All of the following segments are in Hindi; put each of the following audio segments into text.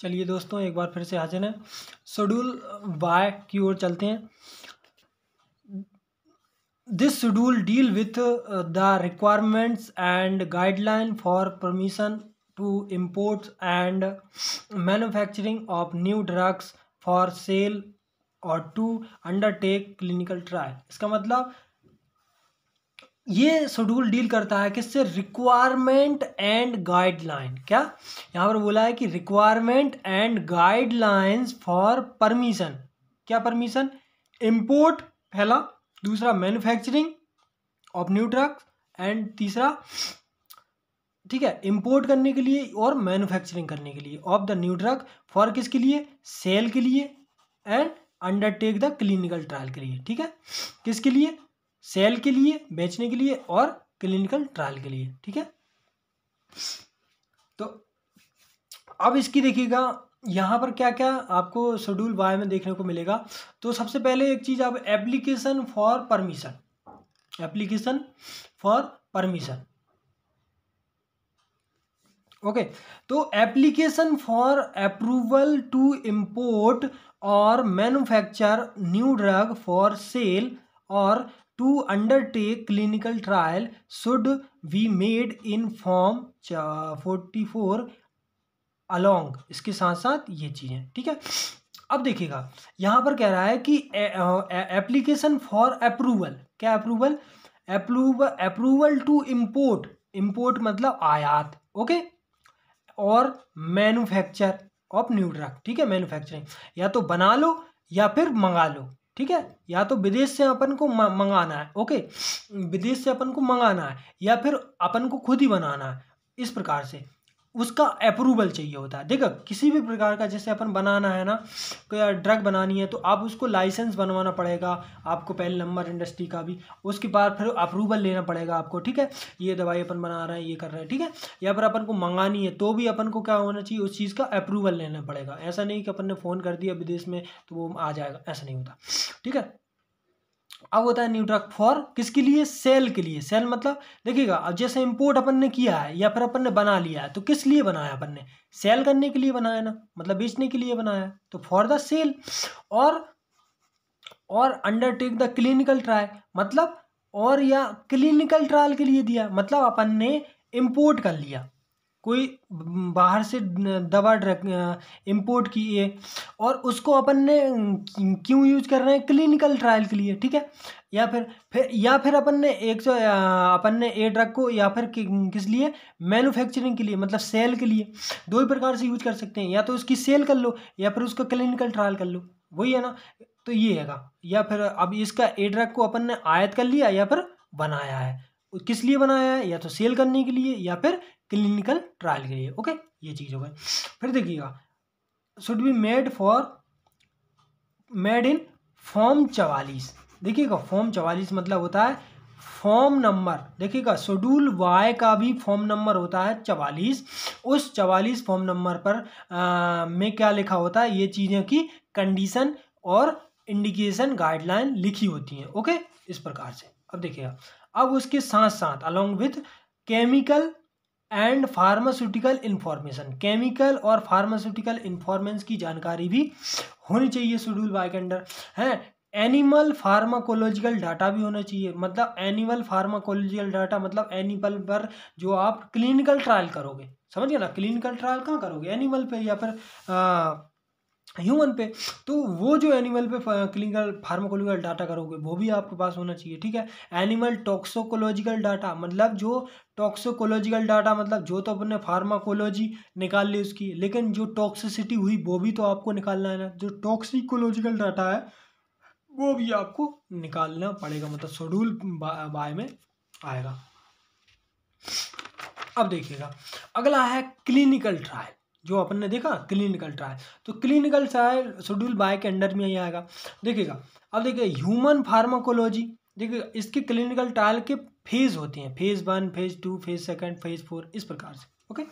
चलिए दोस्तों, एक बार फिर से हाजिर हैं। शेड्यूल वाई की ओर चलते हैं। This schedule deal with the requirements and guideline for permission to import and manufacturing of new drugs for sale और टू अंडरटेक क्लिनिकल ट्रायल। इसका मतलब ये शेड्यूल डील करता है किससे? Requirement and guideline. क्या यहाँ पर बोला है कि requirement and guidelines for permission. क्या परमिशन? इंपोर्ट पहला, दूसरा manufacturing of new drugs and तीसरा, ठीक है, इंपोर्ट करने के लिए और मैन्युफैक्चरिंग करने के लिए of the new drug for किसके लिए? सेल के लिए and undertake the clinical trial के लिए। ठीक है, किसके लिए? सेल के लिए, बेचने के लिए और क्लिनिकल ट्रायल के लिए। ठीक है, तो अब इसकी देखिएगा यहाँ पर क्या क्या आपको शेड्यूल वाई में देखने को मिलेगा। तो सबसे पहले एक चीज, आप application for permission, application for permission. Okay, तो application for approval to import और manufacture new drug for sale और to undertake clinical trial should be made in form 44 along। इसके साथ साथ ये चीजें, ठीक है। अब देखिएगा यहाँ पर कह रहा है कि एप्लीकेशन फॉर अप्रूवल। क्या approval? Approval to import, import मतलब आयात, ओके, और मैन्युफैक्चर ऑफ न्यू ड्रग। ठीक है, मैन्युफैक्चरिंग या तो बना लो या फिर मंगा लो। ठीक है, या तो विदेश से अपन को मंगाना है, ओके, विदेश से अपन को मंगाना है या फिर अपन को खुद ही बनाना है। इस प्रकार से उसका अप्रूवल चाहिए होता है। देखो, किसी भी प्रकार का जैसे अपन बनाना है ना, कोई ड्रग बनानी है तो आप उसको लाइसेंस बनवाना पड़ेगा आपको, पहले नंबर इंडस्ट्री का भी, उसके बाद फिर अप्रूवल लेना पड़ेगा आपको। ठीक है, ये दवाई अपन बना रहे हैं, ये कर रहे हैं, ठीक है, या फिर अपन को मंगानी है तो भी अपन को क्या होना चाहिए? उस चीज़ का अप्रूवल लेना पड़ेगा। ऐसा नहीं कि अपन ने फ़ोन कर दिया विदेश में तो वो आ जाएगा, ऐसा नहीं होता। ठीक है, अब होता है न्यू ड्रग फॉर किसके लिए? सेल के लिए। सेल मतलब देखिएगा, अब जैसे इंपोर्ट अपन ने किया है या फिर अपन ने बना लिया है तो किस लिए बनाया? अपन ने सेल करने के लिए बनाया ना, मतलब बेचने के लिए बनाया, तो फॉर द सेल। और अंडरटेक द क्लिनिकल ट्रायल मतलब, और या क्लिनिकल ट्रायल के लिए दिया मतलब अपन ने इंपोर्ट कर लिया, कोई बाहर से दवा ड्रग इंपोर्ट की है और उसको अपन ने क्यों यूज कर रहे हैं? क्लिनिकल ट्रायल के लिए। ठीक है, या फिर अपन ने अपन ने ए ड्रग को या फिर किस लिए? मैन्युफैक्चरिंग के लिए, मतलब सेल के लिए। दो ही प्रकार से यूज कर सकते हैं, या तो उसकी सेल कर लो या फिर उसका क्लिनिकल ट्रायल कर लो, वही है ना। तो ये हैगा, या फिर अब इसका ए ड्रग को अपन ने आयात कर लिया या फिर बनाया है, किस लिए बनाया है? या तो सेल करने के लिए या फिर क्लिनिकल ट्रायल के लिए। ओके, ये चीज हो गई। फिर देखिएगा, should be made in form 44। देखिएगा, फॉर्म 44 मतलब होता है फॉर्म नंबर। देखिएगा, शेड्यूल वाई का भी फॉर्म नंबर होता है 44। उस 44 फॉर्म नंबर पर में क्या लिखा होता है? ये चीज़ें की कंडीशन और इंडिकेशन गाइडलाइन लिखी होती हैं। ओके, इस प्रकार से। अब देखिएगा, अब उसके साथ साथ along with chemical and pharmaceutical information, chemical और फार्मास्यूटिकल इंफॉर्मेशन की जानकारी भी होनी चाहिए शेड्यूल वाई के अंदर है। एनिमल फार्माकोलॉजिकल डाटा भी होना चाहिए, मतलब एनिमल फार्माकोलॉजिकल डाटा मतलब एनिमल पर जो आप क्लिनिकल ट्रायल करोगे, समझ गए ना। क्लिनिकल ट्रायल कहाँ करोगे? एनिमल पे या फिर ह्यूमन पे। तो वो जो एनिमल पे क्लिनिकल फार्माकोलॉजिकल डाटा करोगे वो भी आपके पास होना चाहिए। ठीक है, एनिमल टॉक्सिकोलॉजिकल डाटा मतलब जो टॉक्सिकोलॉजिकल डाटा मतलब जो तो अपने फार्माकोलॉजी निकाल ली उसकी, लेकिन जो टॉक्सिसिटी हुई वो भी तो आपको निकालना है ना। जो टॉक्सिकोलॉजिकल डाटा है वो भी आपको निकालना पड़ेगा, मतलब शेड्यूल वाई में आएगा। अब देखिएगा, अगला है क्लिनिकल ट्रायल। जो अपन ने देखा क्लिनिकल ट्रायल, तो क्लिनिकल ट्रायल शेड्यूल वाई के अंडर में ही आएगा। देखिएगा, अब देखिए ह्यूमन फार्माकोलॉजी, देखिएगा इसके क्लिनिकल ट्रायल के फेज होते हैं, फेज 1, फेज 2, फेज 2, फेज 4, इस प्रकार से। ओके।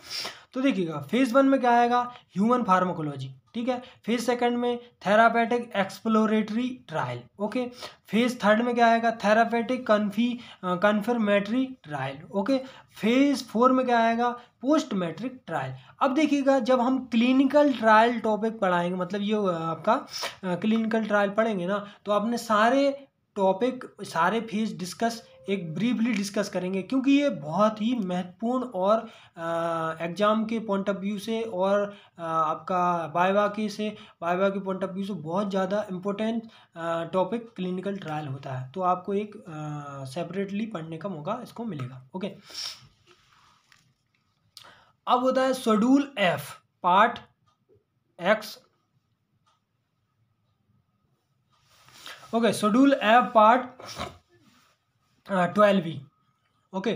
तो देखिएगा फेज 1 में क्या आएगा, ह्यूमन फार्माकोलॉजी, ठीक है। फेज सेकंड में therapeutic exploratory trial, okay. Phase third में क्या आएगा, therapeutic confirmatory trial, okay. Phase 4 में क्या आएगा, पोस्ट मैट्रिक ट्रायल। अब देखिएगा जब हम क्लिनिकल ट्रायल टॉपिक पढ़ाएंगे, मतलब ये आपका क्लिनिकल ट्रायल पढ़ेंगे ना, तो आपने सारे टॉपिक सारे फेज डिस्कस एक ब्रीफली डिस्कस करेंगे, क्योंकि ये बहुत ही महत्वपूर्ण और एग्ज़ाम के पॉइंट ऑफ व्यू से और आपका वाइवा के पॉइंट ऑफ व्यू से बहुत ज़्यादा इम्पोर्टेंट टॉपिक क्लिनिकल ट्रायल होता है। तो आपको एक सेपरेटली पढ़ने का मौका इसको मिलेगा, ओके। अब होता है schedule F part X, okay. Schedule F part 12 okay.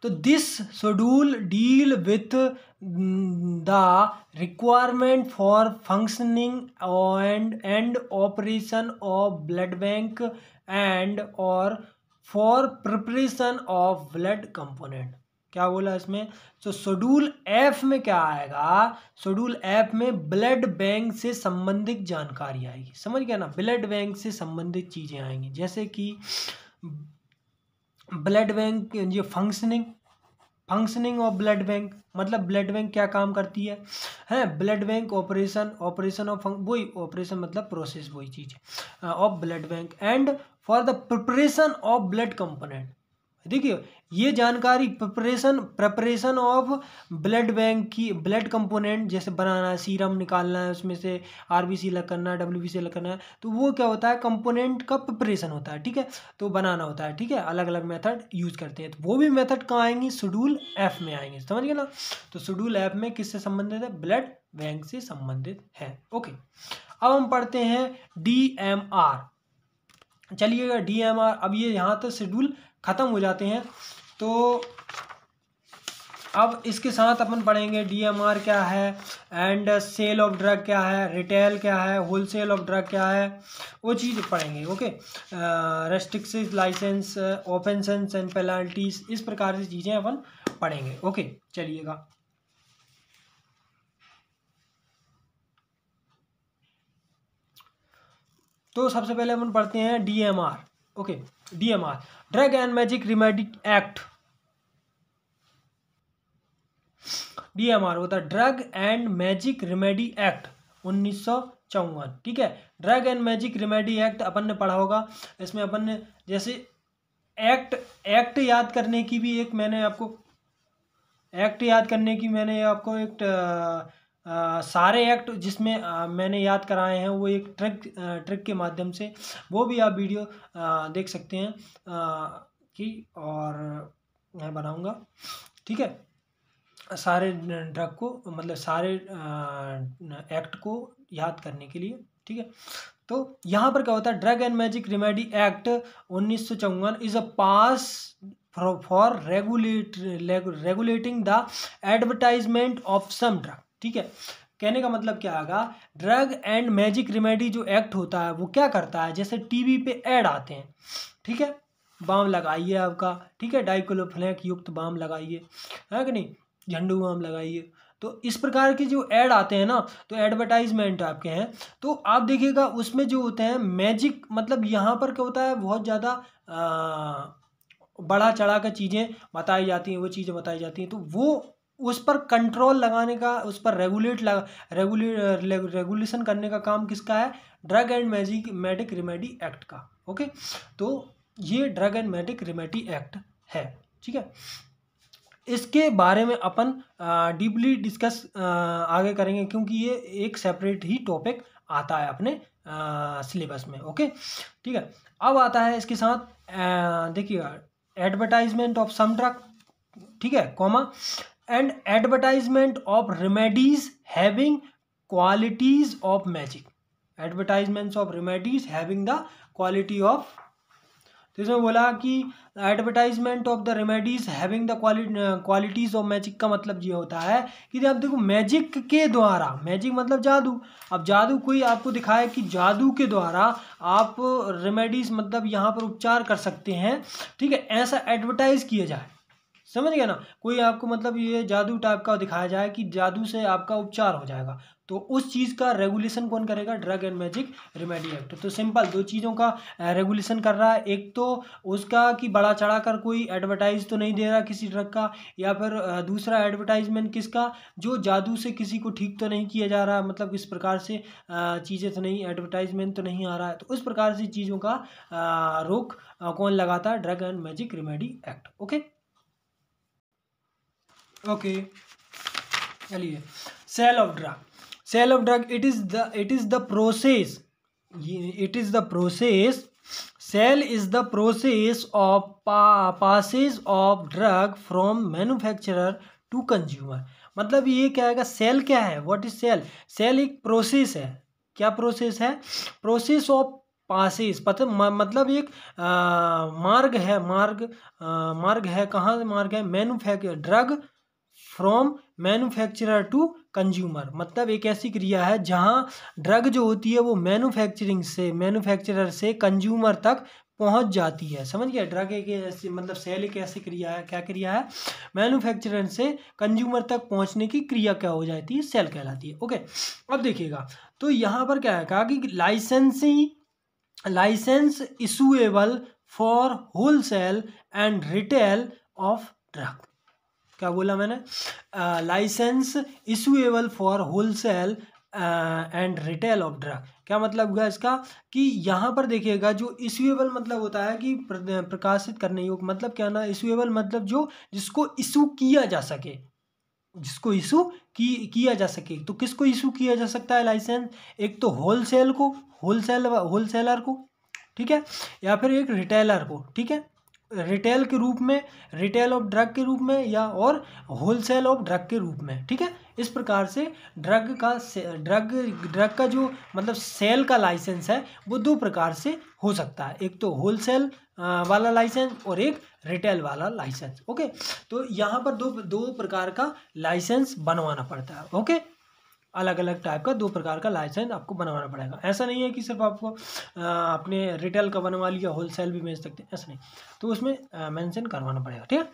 तो this schedule deal with the requirement for functioning and operation of blood bank and और for preparation of blood component. क्या बोला इसमें, तो शेड्यूल एफ में क्या आएगा, शेड्यूल एफ में ब्लड बैंक से संबंधित जानकारी आएगी, समझ गया ना। ब्लड बैंक से संबंधित चीज़ें आएंगी, जैसे कि ब्लड बैंक ये फंक्शनिंग ऑफ ब्लड बैंक, मतलब ब्लड बैंक क्या काम करती है ब्लड बैंक ऑपरेशन ऑफ वही ऑपरेशन मतलब प्रोसेस वही चीज़ है of blood bank and for the preparation of blood component. देखिए ये जानकारी प्रिपरेशन ऑफ ब्लड बैंक की, ब्लड कंपोनेंट जैसे बनाना है, सीरम निकालना है, उसमें से आरबीसी अलग करना है, डब्ल्यूबीसी अलग करना है, तो वो क्या होता है, कंपोनेंट का प्रिपरेशन होता है, ठीक है। तो बनाना होता है, ठीक है, अलग अलग मेथड यूज करते हैं। तो वो भी मेथड कहाँ आएंगी, शेड्यूल एफ में आएंगे, समझ गए ना। तो शेड्यूल एफ में किससे संबंधित है, ब्लड बैंक से संबंधित है, ओके। अब हम पढ़ते हैं DMR। चलिएगा DMR, अब ये यहाँ तो शेड्यूल खत्म हो जाते हैं, तो अब इसके साथ अपन पढ़ेंगे DMR क्या है एंड सेल ऑफ ड्रग क्या है, रिटेल क्या है, होलसेल ऑफ ड्रग क्या है, वो चीज़ पढ़ेंगे, okay. Restrictive licence, offences and penalties, इस प्रकार की चीज़ें अपन पढ़ेंगे, ओके। चलिएगा तो सबसे पहले अपन पढ़ते हैं DMR, okay. DMR drug and magic remedy act. DMR होता है drug and magic remedy act 1954, ठीक है। Drug and magic remedy act अपन ने पढ़ा होगा। इसमें अपन ने जैसे एक्ट याद करने की भी एक मैंने आपको एक सारे एक्ट जिसमें मैंने याद कराए हैं वो एक ट्रिक के माध्यम से, वो भी आप वीडियो देख सकते हैं कि और मैं बनाऊंगा, ठीक है, सारे ड्रग को मतलब सारे एक्ट को याद करने के लिए, ठीक है। तो यहाँ पर क्या होता है, drug and magic remedy act 1954 is a pass for regulating the advertisement of some drug, ठीक है। कहने का मतलब क्या आएगा, ड्रग एंड मैजिक रेमेडी जो एक्ट होता है वो क्या करता है, जैसे टीवी पे ऐड आते हैं, ठीक है, बाम लगाइए आपका, ठीक है, डाइक्लोफिनेक युक्त बाम लगाइए, है कि नहीं, झंडू बाम लगाइए, तो इस प्रकार के जो ऐड आते हैं ना, तो एडवर्टाइजमेंट आपके हैं, तो आप देखिएगा उसमें जो होते हैं मैजिक, मतलब यहाँ पर क्या होता है, बहुत ज़्यादा बढ़ा चढ़ा कर चीज़ें बताई जाती हैं, वो चीज़ें बताई जाती हैं, तो वो उस पर कंट्रोल लगाने का, उस पर रेगुलेशन करने का काम किसका है, drug and magic remedy act का, ओके। तो ये drug and magic remedy act है, ठीक है। इसके बारे में अपन डीपली डिस्कस आगे करेंगे, क्योंकि ये एक सेपरेट ही टॉपिक आता है अपने सिलेबस में, ओके, ठीक है। अब आता है इसके साथ देखिएगा एडवर्टाइजमेंट ऑफ सम ड्रग, ठीक है, comma and advertisement of remedies having qualities of magic, advertisements of remedies having the quality of, तो इसमें बोला कि advertisement of the remedies having the qualities of magic का मतलब ये होता है कि आप देखो मैजिक के द्वारा, मैजिक मतलब जादू, अब जादू कोई आपको दिखाए कि जादू के द्वारा आप रेमेडीज मतलब यहाँ पर उपचार कर सकते हैं, ठीक है, ऐसा एडवर्टाइज किया जाए, समझ गया ना। कोई आपको मतलब ये जादू टाइप का दिखाया जाए कि जादू से आपका उपचार हो जाएगा, तो उस चीज़ का रेगुलेशन कौन करेगा? Drug and magic remedy act. तो सिंपल दो चीज़ों का रेगुलेशन कर रहा है। एक तो उसका कि बड़ा चढ़ा कर कोई एडवर्टाइज तो नहीं दे रहा किसी ड्रग का, या फिर दूसरा एडवर्टाइजमेंट किसका, जो जादू से किसी को ठीक तो नहीं किया जा रहा, मतलब इस प्रकार से चीज़ें तो नहीं, एडवर्टाइजमेंट तो नहीं आ रहा है। तो उस प्रकार से चीज़ों का रोक कौन लगाता है? Drug and magic remedy act. Okay okay चलिए, sale of drug. Sale of drug, it is the process, it is the process, sale is the process of passage of drug from manufacturer to consumer. मतलब ये क्या है? सेल क्या है? What is sale? सेल एक प्रोसेस है। क्या प्रोसेस है? प्रोसेस ऑफ पासेस, पता मतलब एक मार्ग है, मार्ग है। कहाँ मार्ग है? Manufacture drug from manufacturer to consumer, मतलब एक ऐसी क्रिया है जहां ड्रग जो होती है वो मैन्युफैक्चरर से कंज्यूमर तक पहुंच जाती है। समझ गया? ड्रग एक ऐसी मतलब सेल एक ऐसी क्रिया है, क्या क्रिया है? मैन्युफैक्चरर से कंज्यूमर तक पहुंचने की क्रिया क्या हो जाती है? सेल कहलाती है। ओके, अब देखिएगा, तो यहाँ पर क्या है कहा कि licence issuable for wholesale and retail of drug. क्या बोला मैंने? Licence issuable for wholesale and retail of drug. क्या मतलब हुआ इसका? कि यहाँ पर देखिएगा, जो इशूएबल मतलब होता है कि प्रकाशित करने योग्य, मतलब क्या ना, इशूएबल मतलब जो जिसको इशू किया जा सके, जिसको इशू किया जा सके। तो किसको इशू किया जा सकता है लाइसेंस? एक तो होलसेल को, होलसेलर को, ठीक है, या फिर एक रिटेलर को, ठीक है, रिटेल के रूप में, रिटेल ऑफ ड्रग के रूप में, या और होलसेल ऑफ ड्रग के रूप में, ठीक है। इस प्रकार से ड्रग का जो मतलब सेल का लाइसेंस है वो दो प्रकार से हो सकता है, एक तो होलसेल वाला लाइसेंस और एक रिटेल वाला लाइसेंस। ओके, तो यहाँ पर दो प्रकार का लाइसेंस बनवाना पड़ता है। ओके, अलग अलग टाइप का दो प्रकार का लाइसेंस आपको बनवाना पड़ेगा। ऐसा नहीं है कि सिर्फ आपको अपने रिटेल का बनवा लिया, होलसेल भी बेच सकते हैं, ऐसा नहीं, तो उसमें मेंशन करवाना पड़ेगा, ठीक है।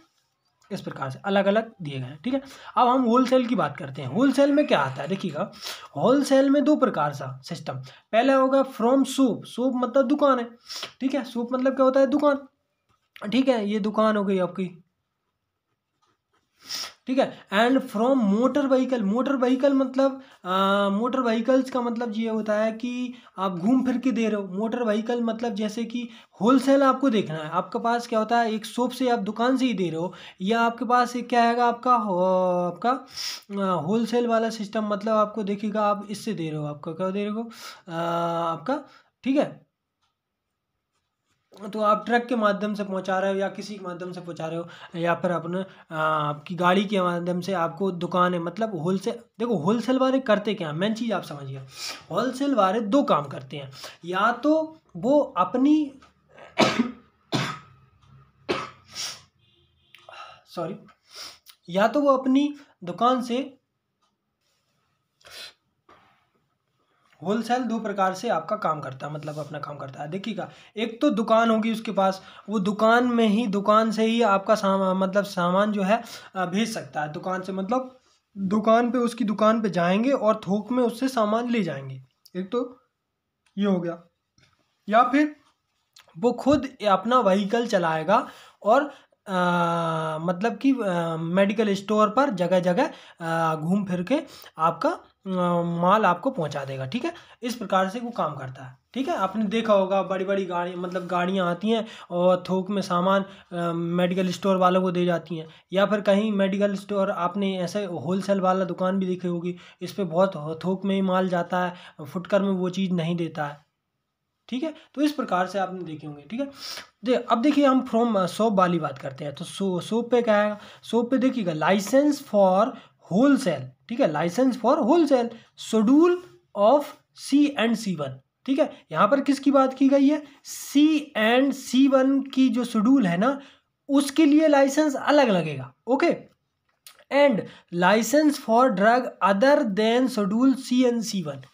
इस प्रकार से अलग अलग दिए गए हैं, ठीक है। अब हम होलसेल की बात करते हैं। होलसेल में क्या आता है? देखिएगा, होलसेल में दो प्रकार सा सिस्टम। पहला होगा फ्रॉम शॉप। शॉप मतलब दुकान है, ठीक है। शॉप मतलब क्या होता है? दुकान, ठीक है, ये दुकान हो गई आपकी, ठीक है। And from motor vehicle. Motor vehicle मतलब मोटर व्हीकल्स का मतलब ये होता है कि आप घूम फिर के दे रहे हो। मोटर व्हीकल मतलब जैसे कि होलसेल आपको देखना है, आपके पास क्या होता है, एक शॉप से आप दुकान से ही दे रहे हो, या आपके पास एक क्या आएगा आपका होलसेल वाला सिस्टम, मतलब आपको देखिएगा आप इससे दे रहे हो, आपका क्या दे रहे हो आपका, ठीक है, तो आप ट्रक के माध्यम से पहुंचा रहे हो या किसी के माध्यम से पहुंचा रहे हो, या फिर अपने आपकी गाड़ी के माध्यम से आपको दुकान है। मतलब होलसेल, देखो होलसेल वाले करते क्या, मेन चीज़ आप समझिए। होलसेल वाले दो काम करते हैं, या तो वो अपनी सॉरी, या तो वो अपनी दुकान से, होलसेल दो प्रकार से आपका काम करता है, मतलब अपना काम करता है। देखिएगा, एक तो दुकान होगी उसके पास, वो दुकान से ही आपका सामान, मतलब सामान जो है भेज सकता है। दुकान से मतलब दुकान पे, उसकी दुकान पे जाएंगे और थोक में उससे सामान ले जाएंगे। एक तो ये हो गया, या फिर वो खुद अपना व्हीकल चलाएगा और मतलब कि मेडिकल स्टोर पर जगह जगह घूम फिर के आपका माल आपको पहुंचा देगा, ठीक है। इस प्रकार से वो काम करता है, ठीक है। आपने देखा होगा बड़ी बड़ी गाड़ी, मतलब गाड़ियां आती हैं और थोक में सामान मेडिकल स्टोर वालों को दे जाती हैं, या फिर कहीं मेडिकल स्टोर, आपने ऐसे होलसेल वाला दुकान भी देखी होगी, इस पर बहुत थोक में ही माल जाता है, फुटकर में वो चीज़ नहीं देता है, ठीक है। तो इस प्रकार से आपने देखे होंगे, ठीक है। अब देखिए, हम फ्रॉम शॉप वाली बात करते हैं। तो शॉप पे क्या है? शॉप पे देखिएगा, लाइसेंस फॉर होलसेल, ठीक है, licence for wholesale, schedule of C&C1, ठीक है। यहाँ पर किसकी बात की गई है? C&C1 की जो शेड्यूल है ना, उसके लिए लाइसेंस अलग लगेगा। Okay, and licence for drug other than schedule C&C1।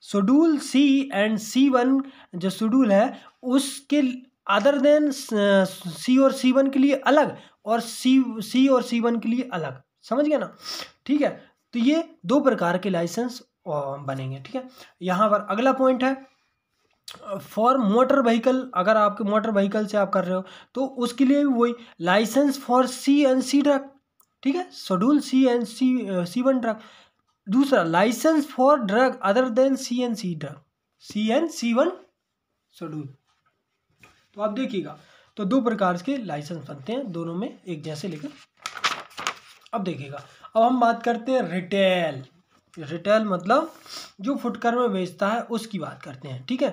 Schedule C&C1 जो शेड्यूल है उसके अदर देन सी और C1 के लिए अलग, और सी और C1 के लिए अलग, समझ गए ना, ठीक है। तो ये दो प्रकार के लाइसेंस बनेंगे, ठीक है। यहाँ पर अगला पॉइंट है फॉर मोटर व्हीकल, अगर आपके मोटर व्हीकल से आप कर रहे हो तो उसके लिए भी वही लाइसेंस फॉर C&C ट्रक, ठीक है, शेड्यूल C1 ट्रक। दूसरा licence for drug other than C&C drug, C1 schedule. तो आप देखिएगा, तो दो प्रकार के लाइसेंस बनते हैं, दोनों में एक जैसे लेकर। अब देखिएगा, अब हम बात करते हैं रिटेल। रिटेल मतलब जो फुटकर में बेचता है उसकी बात करते हैं, ठीक है।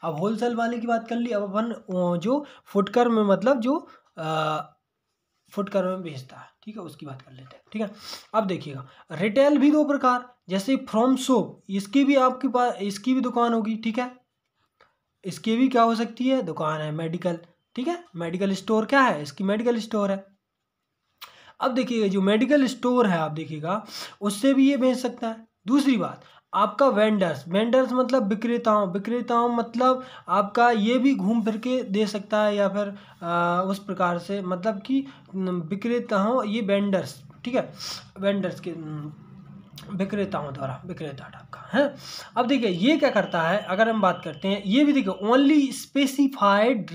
अब होलसेल वाले की बात कर ली, अब अपन जो फुटकर में मतलब जो फुटकर में बेचता है, ठीक है, उसकी बात कर लेते हैं, ठीक है। अब देखिएगा, रिटेल भी दो प्रकार, जैसे फ्रॉम शॉप, इसकी भी आपके पास इसकी भी दुकान होगी, ठीक है, इसकी भी क्या हो सकती है, दुकान है। मेडिकल, ठीक है, मेडिकल स्टोर क्या है, इसकी मेडिकल स्टोर है। अब देखिएगा जो मेडिकल स्टोर है, आप देखिएगा उससे भी ये बेच सकता है। दूसरी बात, आपका वेंडर्स, वेंडर्स मतलब विक्रेताओं, विक्रेताओं मतलब आपका ये भी घूम फिर के दे सकता है, या फिर उस प्रकार से मतलब कि विक्रेताओं, ये वेंडर्स, ठीक है, वेंडर्स के विक्रेताओं द्वारा, विक्रेता टाइप का है। अब देखिए ये क्या करता है, अगर हम बात करते हैं, ये भी देखिए only specified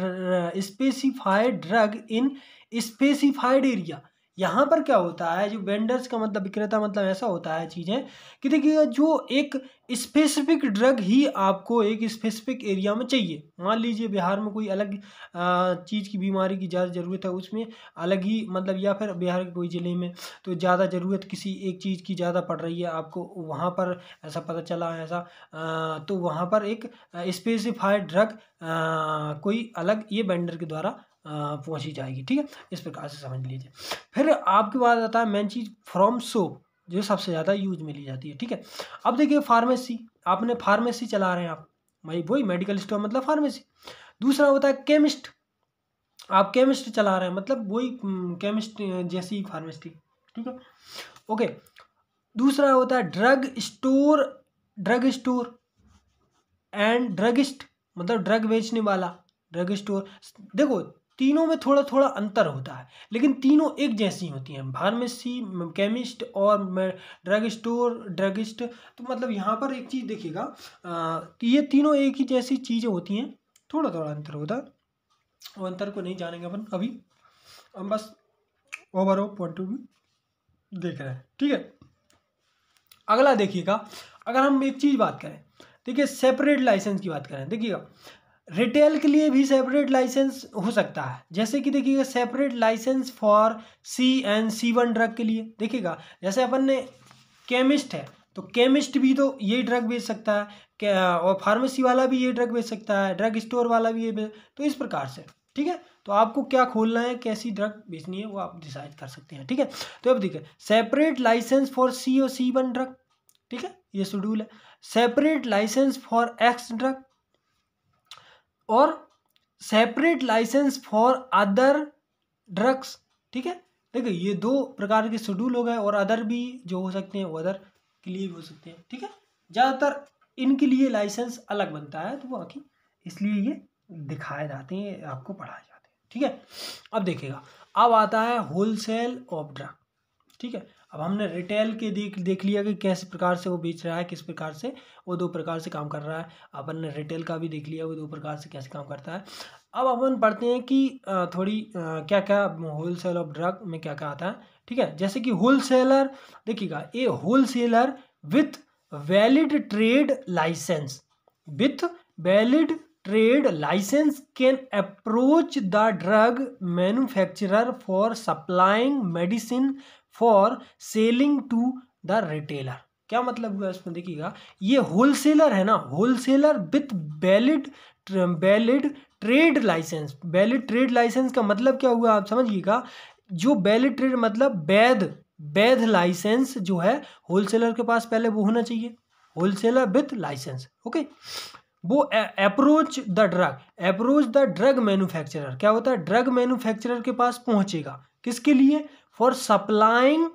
drug in specified area. यहाँ पर क्या होता है, जो वेंडर्स का मतलब विक्रेता मतलब ऐसा होता है चीज़ें कि देखिए जो एक स्पेसिफिक ड्रग ही आपको एक स्पेसिफिक एरिया में चाहिए। मान लीजिए बिहार में कोई अलग चीज़ की बीमारी की ज़्यादा ज़रूरत है, उसमें अलग ही मतलब, या फिर बिहार के कोई ज़िले में तो ज़्यादा ज़रूरत किसी एक चीज़ की ज़्यादा पड़ रही है आपको, वहाँ पर ऐसा पता चला है ऐसा, तो वहाँ पर एक स्पेसिफाइड ड्रग कोई अलग ये वेंडर के द्वारा पहुँची जाएगी, ठीक है, इस प्रकार से समझ लीजिए। फिर आपके पास आता है मेन चीज़ फ्रॉम सोप, जो सबसे ज़्यादा यूज में ली जाती है, ठीक है। अब देखिए फार्मेसी, आपने फार्मेसी चला रहे हैं आप, भाई वही मेडिकल स्टोर मतलब फार्मेसी। दूसरा होता है केमिस्ट, आप केमिस्ट चला रहे हैं मतलब वही केमिस्ट जैसी फार्मेसी, ठीक है, ओके। दूसरा होता है drug store, drug store and druggist मतलब ड्रग बेचने वाला, ड्रग स्टोर। देखो तीनों में थोड़ा थोड़ा अंतर होता है, लेकिन तीनों एक जैसी होती हैं, फार्मेसी, केमिस्ट और ड्रग स्टोर, ड्रगिस्ट। तो मतलब यहाँ पर एक चीज़ देखिएगा, तो ये तीनों एक ही जैसी चीज़ें होती हैं, थोड़ा थोड़ा अंतर होता है, वो अंतर को नहीं जानेंगे अपन अभी, हम बस ओवरऑल पॉइंट ऑफ व्यू देख रहे हैं, ठीक है। अगला देखिएगा, अगर हम एक चीज़ बात करें, देखिए सेपरेट लाइसेंस की बात करें, देखिएगा रिटेल के लिए भी सेपरेट लाइसेंस हो सकता है, जैसे कि देखिएगा separate licence for C1 drug के लिए। देखिएगा जैसे अपन ने केमिस्ट है, तो केमिस्ट भी तो ये ड्रग बेच सकता है, और फार्मेसी वाला भी ये ड्रग बेच सकता है, ड्रग स्टोर वाला भी ये तो इस प्रकार से, ठीक है। तो आपको क्या खोलना है, कैसी ड्रग बेचनी है, वो आप डिसाइड कर सकते हैं, ठीक है। तो अब देखिए सेपरेट लाइसेंस फॉर C और C1 ड्रग, ठीक है, ये शेड्यूल है। Separate licence for X drug और separate licence for other drugs, ठीक है। देखिए ये दो प्रकार के शेड्यूल हो गए, और अदर भी जो हो सकते हैं वो अदर के लिए भी हो सकते हैं, ठीक है। ज़्यादातर इनके लिए लाइसेंस अलग बनता है, तो बाकी इसलिए ये दिखाए जाते हैं, आपको पढ़ाए जाते हैं, ठीक है। अब देखिएगा, अब आता है होलसेल ऑफ ड्रग, ठीक है। अब हमने रिटेल के देख लिया कि कैसे प्रकार से वो बेच रहा है, किस प्रकार से वो दो प्रकार से काम कर रहा है। अपन ने रिटेल का भी देख लिया, वो दो प्रकार से कैसे काम करता है। अब अपन पढ़ते हैं कि थोड़ी क्या क्या होलसेल ऑफ ड्रग में क्या क्या आता है, ठीक है। जैसे कि होलसेलर, देखिएगा a wholesaler with valid trade licence, with valid trade licence can approach the drug manufacturer for supplying medicine for selling to the retailer. क्या मतलब हुआ इसमें, देखिएगा ये होलसेलर है ना, wholesaler with valid trade licence. Valid trade licence का मतलब क्या हुआ, आप समझिएगा, जो वैलिड ट्रेड मतलब वैध लाइसेंस जो है होलसेलर के पास पहले वो होना चाहिए, होलसेलर विथ लाइसेंस, ओके। वो अप्रोच द ड्रग मैन्युफैक्चरर, क्या होता है, ड्रग मैन्युफैक्चरर के पास पहुंचेगा, किसके लिए, फॉर सप्लाइंग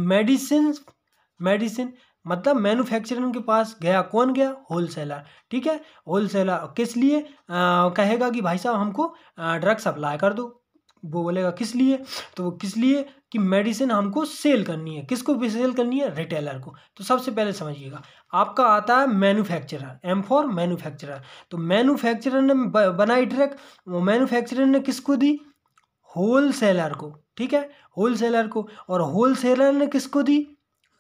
मेडिसिन मतलब मैन्युफैक्चरर के पास गया, कौन गया? होलसेलर। ठीक है, होलसेलर किस लिए कहेगा कि भाई साहब हमको ड्रग सप्लाई कर दो, वो बोलेगा किस लिए? तो वो किस लिए कि मेडिसिन हमको सेल करनी है। किसको भी सेल करनी है? रिटेलर को। तो सबसे पहले समझिएगा, आपका आता है मैन्युफैक्चरर, एम फॉर मैन्युफैक्चरर। तो मैन्युफैक्चरर ने बनाई ड्रग, वो मैन्युफैक्चरर ने किसको दी? होलसेलर को। ठीक है, होलसेलर को। और होलसेलर ने किसको दी?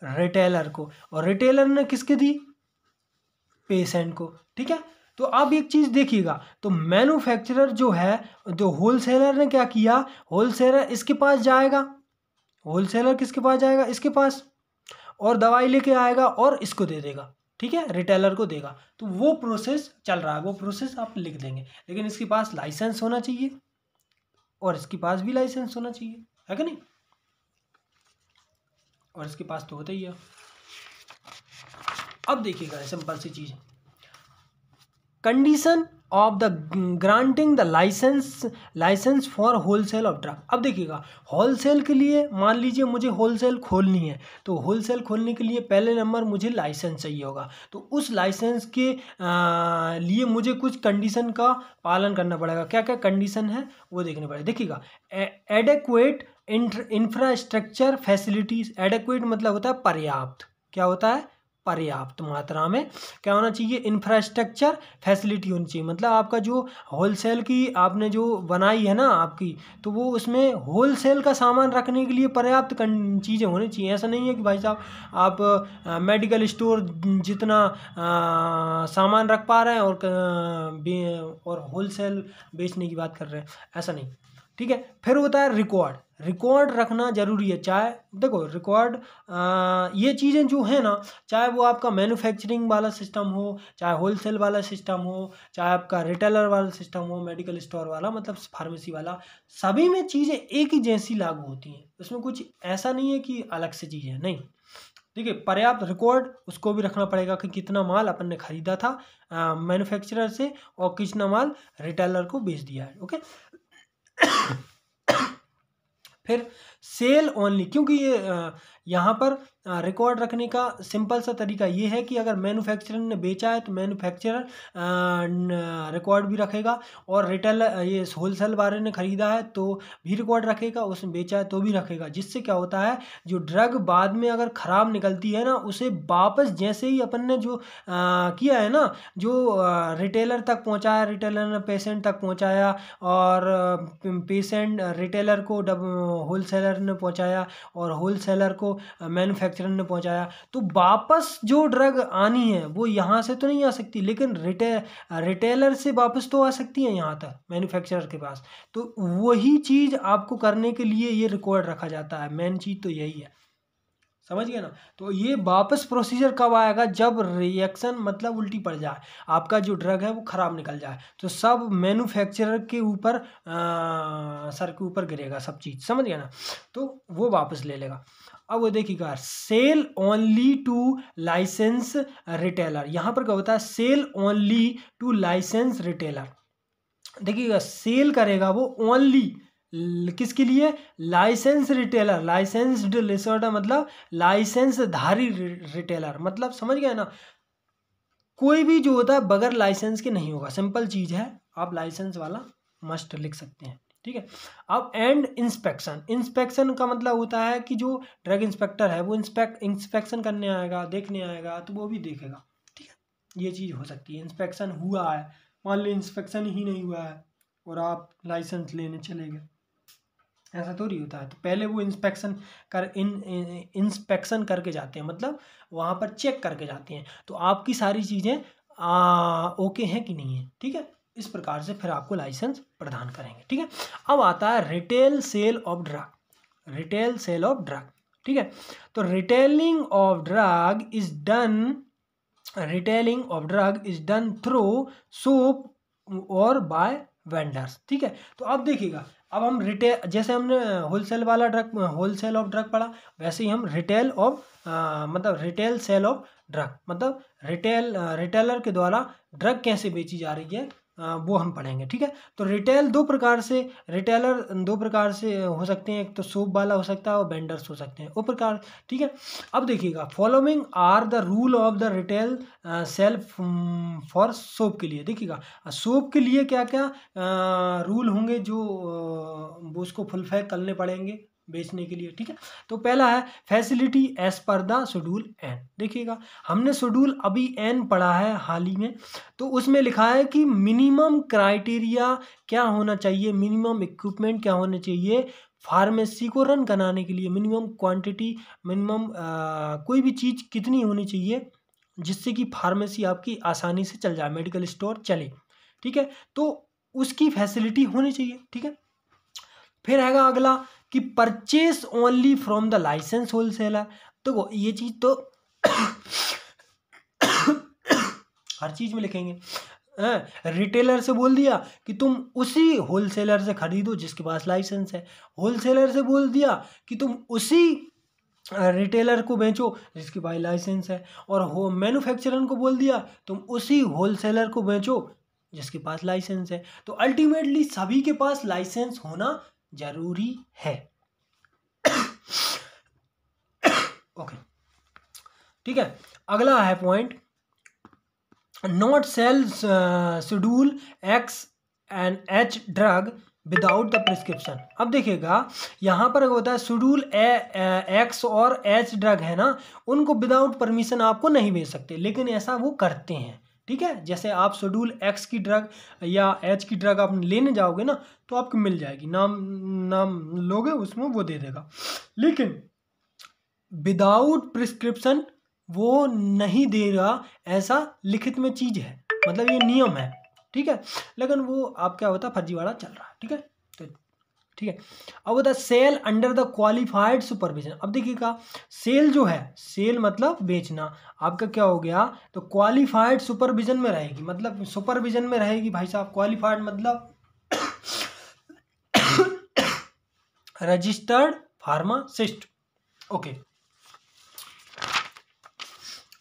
रिटेलर को। और रिटेलर ने किसके दी? पेशेंट को। ठीक है, तो अब एक चीज देखिएगा, तो मैन्युफैक्चरर जो है, जो होलसेलर ने क्या किया, होलसेलर इसके पास जाएगा, होलसेलर किसके पास जाएगा? इसके पास, और दवाई लेके आएगा और इसको दे देगा। ठीक है, रिटेलर को देगा। तो वो प्रोसेस चल रहा है, वो प्रोसेस आप लिख देंगे, लेकिन इसके पास लाइसेंस होना चाहिए और इसके पास भी लाइसेंस होना चाहिए, है कि नहीं? और इसके पास तो होता ही है। अब देखिएगा, सिंपल सी चीज, condition of the granting the licence for wholesale of drug. अब देखिएगा, होलसेल के लिए मान लीजिए मुझे होलसेल खोलनी है, तो होलसेल खोलने के लिए पहले नंबर मुझे लाइसेंस चाहिए होगा। तो उस लाइसेंस के लिए मुझे कुछ कंडीशन का पालन करना पड़ेगा। क्या क्या कंडीशन है वो देखने पड़ेगा। देखिएगा, एडेक्वेट इंफ्रास्ट्रक्चर फैसिलिटीज। एडेक्वेट मतलब होता है पर्याप्त। क्या होता है? पर्याप्त मात्रा में क्या होना चाहिए? इंफ्रास्ट्रक्चर फैसिलिटी होनी चाहिए। मतलब आपका जो होलसेल की आपने जो बनाई है ना आपकी, तो वो उसमें होलसेल का सामान रखने के लिए पर्याप्त चीज़ें होनी चाहिए। ऐसा नहीं है कि भाई साहब आप मेडिकल स्टोर जितना सामान रख पा रहे हैं और होलसेल बेचने की बात कर रहे हैं, ऐसा नहीं। ठीक है, फिर होता है रिकॉर्ड। रिकॉर्ड रखना जरूरी है। चाहे देखो रिकॉर्ड ये चीज़ें जो है ना, चाहे वो आपका मैन्युफैक्चरिंग वाला सिस्टम हो, चाहे होलसेल वाला सिस्टम हो, चाहे आपका रिटेलर वाला सिस्टम हो, मेडिकल स्टोर वाला मतलब फार्मेसी वाला, सभी में चीज़ें एक ही जैसी लागू होती हैं। उसमें कुछ ऐसा नहीं है कि अलग से चीज़ें नहीं। देखिए, पर्याप्त रिकॉर्ड उसको भी रखना पड़ेगा कि कितना माल अपन ने खरीदा था मैन्युफैक्चरर से और कितना माल रिटेलर को बेच दिया है। ओके फिर सेल ओनली, क्योंकि ये यहाँ पर रिकॉर्ड रखने का सिंपल सा तरीका ये है कि अगर मैन्युफैक्चरर ने बेचा है तो मैन्युफैक्चरर रिकॉर्ड भी रखेगा, और रिटेलर ये होलसेल वाले ने ख़रीदा है तो भी रिकॉर्ड रखेगा, उसने बेचा है तो भी रखेगा। जिससे क्या होता है, जो ड्रग बाद में अगर ख़राब निकलती है ना, उसे वापस जैसे ही अपन ने जो किया है ना, जो रिटेलर तक पहुँचाया, रिटेलर ने पेशेंट तक पहुँचाया, और पेशेंट रिटेलर को होलसेलर ने पहुँचाया, और होलसेलर को मैन्युफैक्चरर ने पहुंचाया, तो वापस जो ड्रग आनी है वो यहाँ से तो नहीं आ सकती, लेकिन रिटेलर से वापस तो आ सकती है यहाँ तक मैन्युफैक्चरर के पास। तो वही चीज़ आपको करने के लिए ये रिकॉर्ड रखा जाता है। मेन चीज़ तो यही है, समझ गए ना? तो ये वापस प्रोसीजर कब आएगा? जब रिएक्शन मतलब उल्टी पड़ जाए, आपका जो ड्रग है वो ख़राब निकल जाए, तो सब मैन्युफैक्चरर के ऊपर सर के ऊपर गिरेगा सब चीज़, समझ गए ना? तो वो वापस ले लेगा। अब वो देखिएगा, sale only to licence retailer. यहाँ पर क्या होता है? Sale only to licence retailer. देखिएगा, सेल करेगा वो ओनली किसके लिए? Licence retailer. लाइसेंस्ड रिसोर्टर मतलब लाइसेंस धारी रिटेलर, मतलब समझ गए ना? कोई भी जो होता है बगैर लाइसेंस के नहीं होगा। सिंपल चीज़ है, आप लाइसेंस वाला मस्ट लिख सकते हैं। ठीक है, अब एंड इंस्पेक्शन। इंस्पेक्शन का मतलब होता है कि जो ड्रग इंस्पेक्टर है वो इंस्पेक्शन करने आएगा, देखने आएगा, तो वो भी देखेगा। ठीक है, ये चीज़ हो सकती है। इंस्पेक्शन हुआ है, मान ली इंस्पेक्शन ही नहीं हुआ है और आप लाइसेंस लेने चले गए, ऐसा थोड़ी होता है। तो पहले वो इंस्पेक्शन करके जाते हैं, मतलब वहाँ पर चेक करके जाते हैं तो आपकी सारी चीज़ें ओके हैं कि नहीं है। ठीक है, इस प्रकार से फिर आपको लाइसेंस प्रदान करेंगे। ठीक है, अब आता है retail sale of drug. Retail sale of drug, ठीक है, तो retailing of drug is done through shop और बाय वेंडर्स। ठीक है, तो अब देखिएगा, अब हम रिटेल, जैसे हमने होलसेल ऑफ ड्रग पढ़ा, वैसे ही हम रिटेल सेल ऑफ ड्रग मतलब रिटेलर के द्वारा ड्रग कैसे बेची जा रही है वो हम पढ़ेंगे, ठीक है। तो रिटेलर दो प्रकार से हो सकते हैं, एक तो सोप वाला हो सकता है और वेंडर्स हो सकते हैं, वो प्रकार, ठीक है। अब देखिएगा, following are the rule of the retail self for soap के लिए, देखिएगा सोप के लिए क्या क्या रूल होंगे जो वो उसको फुलफिल करने पड़ेंगे बेचने के लिए, ठीक है। तो पहला है facility as per the schedule N, देखिएगा हमने शेड्यूल अभी एन पढ़ा है हाल ही में, तो उसमें लिखा है कि मिनिमम क्राइटेरिया क्या होना चाहिए, मिनिमम इक्विपमेंट क्या होने चाहिए फार्मेसी को रन कराने के लिए, मिनिमम क्वांटिटी, मिनिमम कोई भी चीज़ कितनी होनी चाहिए जिससे कि फार्मेसी आपकी आसानी से चल जाए, मेडिकल स्टोर चले, ठीक है। तो उसकी फैसिलिटी होनी चाहिए, ठीक है। फिर हैगा अगला कि purchase only from the license wholesaler, तो ये चीज़ तो हर चीज़ में लिखेंगे, रिटेलर से बोल दिया कि तुम उसी होलसेलर से खरीदो जिसके पास लाइसेंस है, होलसेलर से बोल दिया कि तुम उसी रिटेलर को बेचो जिसके पास लाइसेंस है, और हो मैन्युफैक्चरर को बोल दिया तुम उसी होलसेलर को बेचो जिसके पास लाइसेंस है। तो अल्टीमेटली सभी के पास लाइसेंस होना जरूरी है। ओके, ठीक है। अगला है point, not sale schedule X and H drug without the prescription. अब देखिएगा यहाँ पर होता है शेड्यूल एक्स और एच ड्रग है ना, उनको विदाउट परमिशन आपको नहीं बेच सकते, लेकिन ऐसा वो करते हैं, ठीक है। जैसे आप शेड्यूल एक्स की ड्रग या एच की ड्रग आप लेने जाओगे ना तो आपको मिल जाएगी, नाम लोगे उसमें वो दे देगा, लेकिन विदाउट प्रिस्क्रिप्शन वो नहीं दे रहा, ऐसा लिखित में चीज़ है, मतलब ये नियम है, ठीक है। लेकिन वो आप क्या होता है फर्जीवाड़ा चल रहा है, ठीक है। तो ठीक है, अब होता है sale under the qualified supervision. अब देखिएगा सेल जो है, सेल मतलब बेचना, आपका क्या हो गया, तो क्वालिफाइड सुपरविजन में रहेगी, मतलब सुपरविजन में रहेगी भाई साहब, क्वालिफाइड मतलब रजिस्टर्ड फार्मासिस्ट, ओके।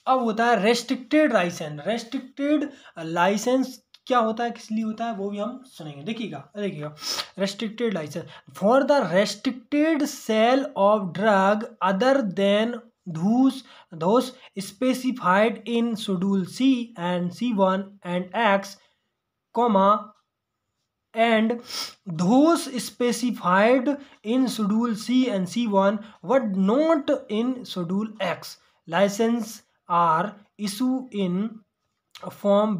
अब होता है रेस्ट्रिक्टेड लाइसेंस। रेस्ट्रिक्टेड लाइसेंस क्या होता है, किस लिए होता है, वो भी हम सुनेंगे, देखिएगा restricted license for the restricted sale of drug other than those specified in schedule C and C1 and X, and those specified in schedule C and C1 but not in schedule X. License are issued in form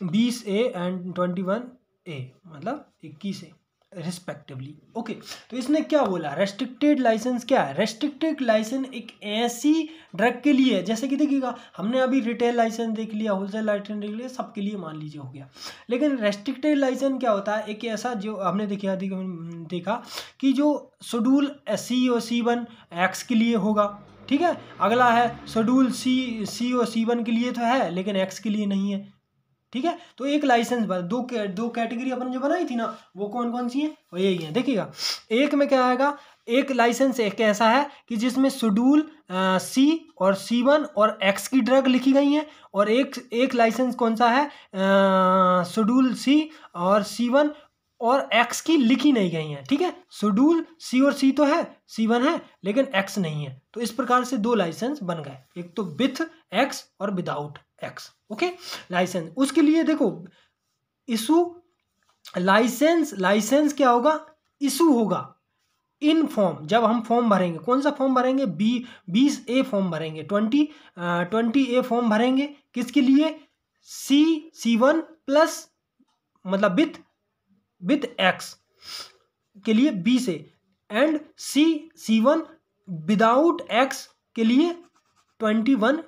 20A and 21A, मतलब 21A रिस्पेक्टिवली, ओके। तो इसने क्या बोला, रेस्ट्रिक्टेड लाइसेंस क्या है, रेस्ट्रिक्टेड लाइसेंस एक ऐसी ड्रग के लिए है, जैसे कि देखिएगा हमने अभी रिटेल लाइसेंस देख लिया, होलसेल लाइसेंस देख लिया, सबके लिए मान लीजिए हो गया, लेकिन रेस्ट्रिक्टेड लाइसेंस क्या होता है, एक ऐसा जो हमने देखा कि जो शेड्यूल सी और C1 एक्स के लिए होगा, ठीक है। अगला है शेड्यूल सी और C1 के लिए तो है लेकिन एक्स के लिए नहीं है, ठीक है। तो एक लाइसेंस दो कैटेगरी अपन जो बनाई थी ना, वो कौन कौन सी है, वो यही है, देखिएगा एक में क्या आएगा, एक लाइसेंस एक ऐसा है कि जिसमें शेड्यूल C और C1 और X की ड्रग लिखी गई है, और एक लाइसेंस कौन सा है, शेड्यूल C और C1 और X की लिखी नहीं गई है, ठीक है। शेड्यूल C और C तो है, C1 है लेकिन X नहीं है, तो इस प्रकार से दो लाइसेंस बन गए, एक तो विथ X और विदाउट X, ओके। लाइसेंस उसके लिए देखो इशू, लाइसेंस क्या होगा, इशू होगा इन फॉर्म, जब हम फॉर्म भरेंगे, कौन सा फॉर्म भरेंगे, 20A फॉर्म भरेंगे, 20A फॉर्म भरेंगे, किसके लिए, C1 प्लस मतलब विथ X के लिए 20A, and C1 without X के लिए 21